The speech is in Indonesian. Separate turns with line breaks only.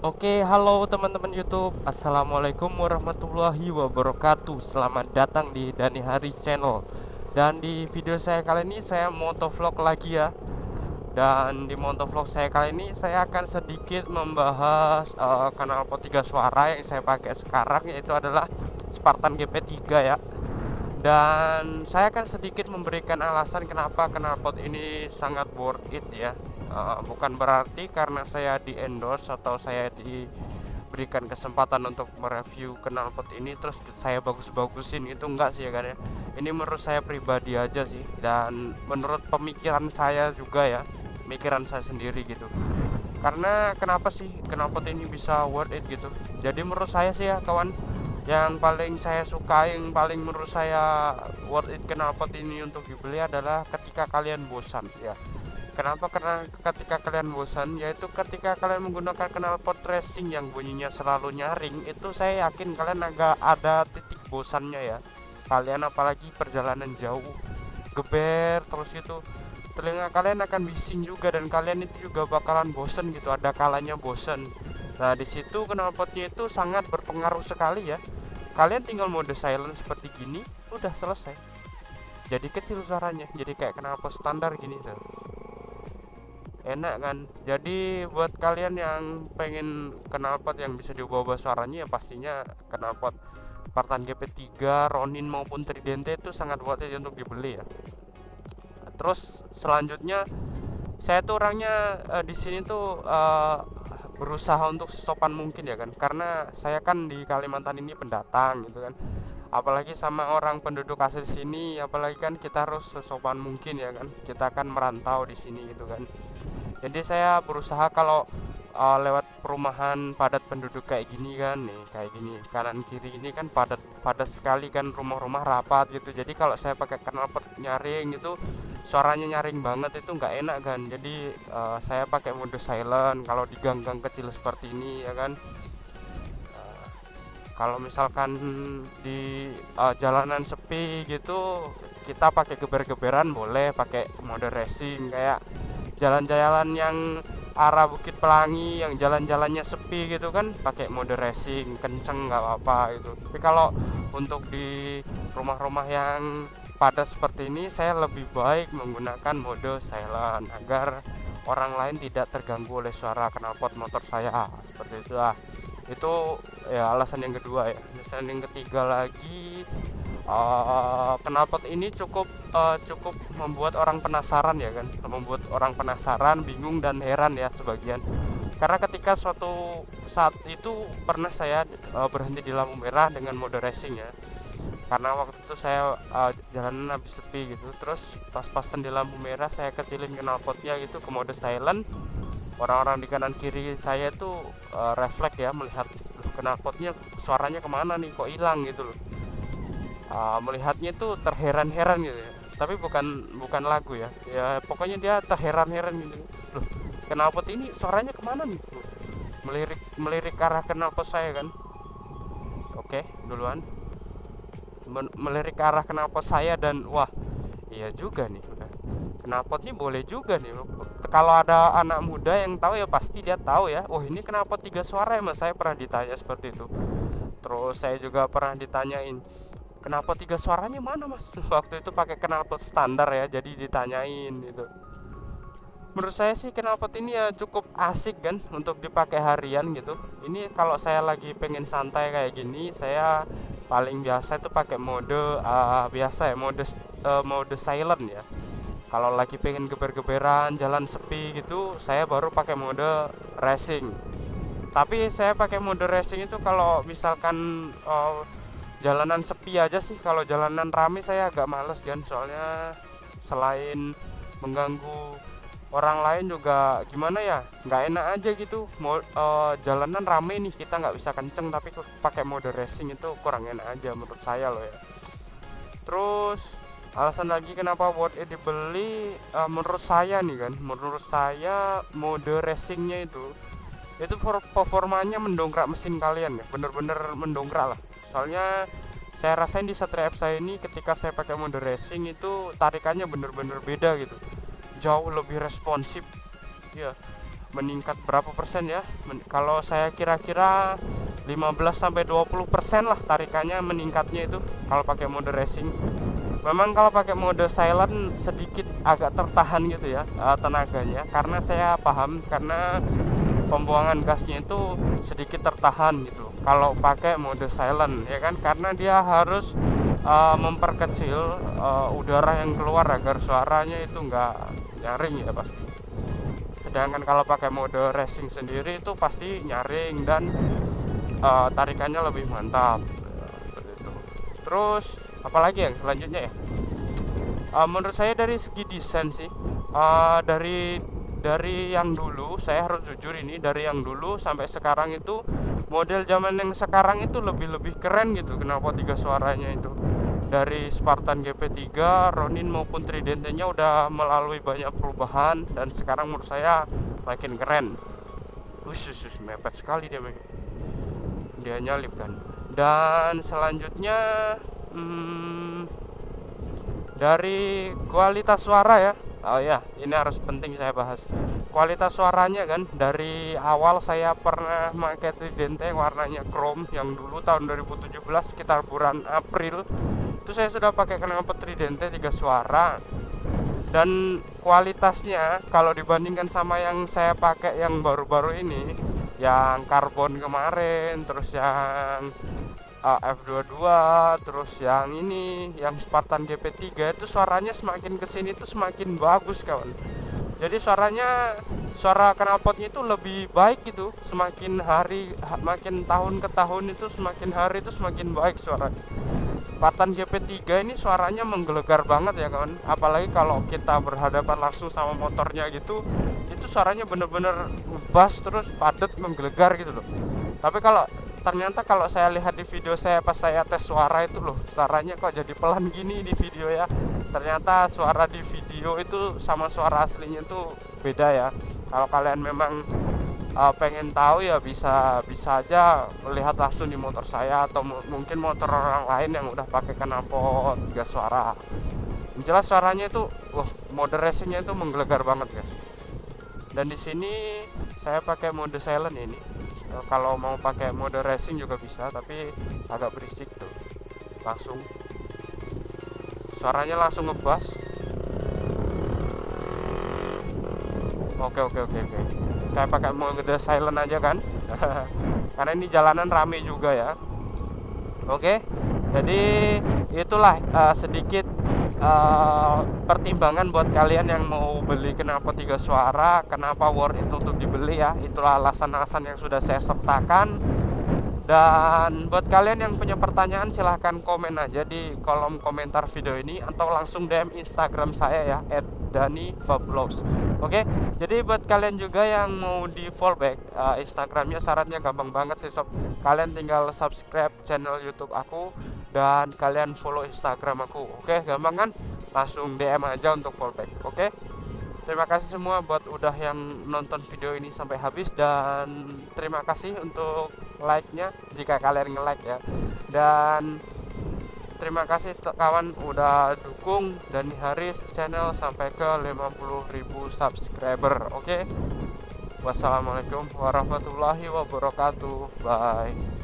Oke, halo teman-teman YouTube. Assalamualaikum warahmatullahi wabarakatuh. Selamat datang di Dani Hari Channel. Dan di video saya kali ini saya motovlog lagi ya. Dan di motovlog saya kali ini saya akan sedikit membahas knalpot 3 suara yang saya pakai sekarang, yaitu adalah Spartan GP3 ya. Dan saya akan sedikit memberikan alasan kenapa knalpot ini sangat worth it ya. Bukan berarti karena saya di endorse atau saya diberikan kesempatan untuk mereview knalpot ini terus saya bagus-bagusin, itu enggak sih ya kan ya. Ini menurut saya pribadi aja sih, dan menurut pemikiran saya juga ya, pemikiran saya sendiri gitu. Karena kenapa sih knalpot ini bisa worth it gitu. Jadi menurut saya sih ya kawan, yang paling saya suka, yang paling menurut saya worth it knalpot ini untuk dibeli adalah ketika kalian bosan ya. Kenapa? Karena ketika kalian bosan, yaitu ketika kalian menggunakan knalpot racing yang bunyinya selalu nyaring, itu saya yakin kalian agak ada titik bosannya ya. Kalian apalagi perjalanan jauh, geber terus itu, telinga kalian akan bising juga, dan kalian itu juga bakalan bosan gitu, ada kalanya bosan. Nah, di situ knalpotnya itu sangat berpengaruh sekali ya. Kalian tinggal mode silent seperti gini, udah selesai. Jadi kecil suaranya, jadi kayak knalpot standar gini tuh. Enak kan? Jadi buat kalian yang pengen knalpot yang bisa diubah-ubah suaranya, ya pastinya knalpot Spartan GP3, Ronin maupun Tridente itu sangat worth it untuk dibeli ya. Terus selanjutnya, saya tuh orangnya di sini tuh berusaha untuk sopan mungkin ya kan, karena saya kan di Kalimantan ini pendatang gitu kan, apalagi sama orang penduduk asli sini, apalagi kan kita harus sesopan mungkin ya kan, kita kan merantau di sini gitu kan. Jadi saya berusaha kalau lewat perumahan padat penduduk kayak gini kan, nih kayak gini kanan kiri ini kan padat padat sekali kan, rumah-rumah rapat gitu. Jadi kalau saya pakai knalpot nyaring itu suaranya nyaring banget, itu nggak enak kan. Jadi saya pakai mode silent kalau di gang-gang kecil seperti ini ya kan. Kalau misalkan di jalanan sepi gitu, kita pakai geber-geberan boleh, pakai mode racing. Kayak jalan-jalan yang arah Bukit Pelangi yang jalan-jalannya sepi gitu kan, pakai mode racing kenceng nggak apa-apa gitu. Tapi kalau untuk di rumah-rumah yang padat seperti ini, saya lebih baik menggunakan mode silent agar orang lain tidak terganggu oleh suara knalpot motor saya, seperti itu lah. Itu ya alasan yang kedua ya. Alasan yang ketiga lagi, knalpot ini cukup membuat orang penasaran ya kan, membuat orang penasaran, bingung dan heran ya sebagian. Karena ketika suatu saat itu pernah saya berhenti di lampu merah dengan mode racing ya. Karena waktu itu saya jalanan habis sepi gitu, terus pas-pasan di lampu merah saya kecilin knalpotnya gitu ke mode silent. Orang-orang di kanan kiri saya itu refleks ya, melihat knalpotnya suaranya kemana nih, kok hilang gitu loh. Melihatnya itu terheran-heran gitu ya, tapi bukan lagu ya, ya pokoknya dia terheran-heran gitu loh, knalpot ini suaranya kemana nih, melirik melirik ke arah knalpot saya kan. Oke, duluan melirik ke arah knalpot saya, dan wah, iya juga nih, udah knalpot ini boleh juga nih. Kalau ada anak muda yang tahu ya pasti dia tahu ya, oh ini knalpot 3 suara ya mas, saya pernah ditanya seperti itu. Terus saya juga pernah ditanyain, knalpot 3 suaranya mana mas? Waktu itu pakai knalpot standar ya, jadi ditanyain gitu. Menurut saya sih knalpot ini ya cukup asik kan untuk dipakai harian gitu. Ini kalau saya lagi pengen santai kayak gini, saya paling biasa itu pakai mode biasa ya, mode silent ya. Kalau lagi pengen geber-geberan, jalan sepi gitu, saya baru pakai mode racing. Tapi saya pakai mode racing itu kalau misalkan jalanan sepi aja sih. Kalau jalanan rame saya agak males kan, soalnya selain mengganggu orang lain juga gimana ya, nggak enak aja gitu. Jalanan rame nih, kita nggak bisa kenceng, tapi pakai mode racing itu kurang enak aja menurut saya loh ya. Terus alasan lagi kenapa worth it dibeli, menurut saya nih kan, menurut saya mode racingnya itu performanya mendongkrak mesin kalian ya, bener-bener mendongkrak lah. Soalnya saya rasain di Satria F saya ini, ketika saya pakai mode racing itu tarikannya bener-bener beda gitu, jauh lebih responsif ya. meningkat berapa persen ya, kalau saya kira-kira 15-20% lah tarikannya meningkatnya itu kalau pakai mode racing. Memang kalau pakai mode silent sedikit agak tertahan gitu ya tenaganya, karena saya paham karena pembuangan gasnya itu sedikit tertahan gitu kalau pakai mode silent ya kan, karena dia harus memperkecil udara yang keluar agar suaranya itu enggak nyaring ya pasti. Sedangkan kalau pakai mode racing sendiri itu pasti nyaring dan tarikannya lebih mantap seperti itu. Terus apalagi yang selanjutnya ya, menurut saya dari segi desain sih, dari yang dulu, saya harus jujur ini, dari yang dulu sampai sekarang itu model zaman yang sekarang itu lebih keren gitu knalpot 3 suaranya itu. Dari Spartan GP3, Ronin maupun Tridente-nya udah melalui banyak perubahan dan sekarang menurut saya makin keren. Mepet sekali dia nyalip kan. Dan selanjutnya dari kualitas suara ya. Oh ya, ini harus penting saya bahas. Kualitas suaranya kan, dari awal saya pernah pakai Tridente warnanya chrome yang dulu tahun 2017 sekitar bulan April. Itu saya sudah pakai knalpot Tridente 3 suara. Dan kualitasnya kalau dibandingkan sama yang saya pakai yang baru-baru ini, yang karbon kemarin, terus yang F22, terus yang ini, yang Spartan GP3, itu suaranya semakin kesini tuh semakin bagus kawan. Jadi suara knalpotnya itu lebih baik gitu, semakin hari, makin tahun ke tahun itu semakin hari itu semakin baik suaranya. Spartan GP3 ini suaranya menggelegar banget ya kawan, apalagi kalau kita berhadapan langsung sama motornya gitu, itu suaranya bener-bener ngebas terus padat menggelegar gitu loh. Tapi ternyata kalau saya lihat di video saya pas saya tes suara itu loh, suaranya kok jadi pelan gini di video ya. Ternyata suara di video itu sama suara aslinya itu beda ya. Kalau kalian memang pengen tahu ya bisa aja melihat langsung di motor saya atau mungkin motor orang lain yang udah pakai knalpot 3 suara. Jelas suaranya itu mode racingnya itu menggelegar banget guys. Dan di sini saya pakai mode silent ini. Kalau mau pakai mode racing juga bisa, tapi agak berisik tuh. Langsung suaranya langsung ngebas. Oke. Saya pakai mode silent aja kan. Karena ini jalanan rame juga ya. Oke. Jadi itulah sedikit pertimbangan buat kalian yang mau beli knalpot 3 suara, kenapa worth itu untuk dibeli ya. Itulah alasan-alasan yang sudah saya sertakan. Dan buat kalian yang punya pertanyaan silahkan komen aja di kolom komentar video ini atau langsung DM Instagram saya ya @danivlogs. Oke, jadi buat kalian juga yang mau di follow back Instagramnya, syaratnya gampang banget sih sob. Kalian tinggal subscribe channel YouTube aku dan kalian follow Instagram aku. Oke, gampang kan? Langsung DM aja untuk follow back. Oke. Terima kasih semua buat udah yang nonton video ini sampai habis, dan terima kasih untuk like-nya jika kalian nge-like ya. Dan terima kasih kawan udah dukung Dani Haris channel sampai ke 50.000 subscriber. Oke. Wassalamualaikum warahmatullahi wabarakatuh. Bye.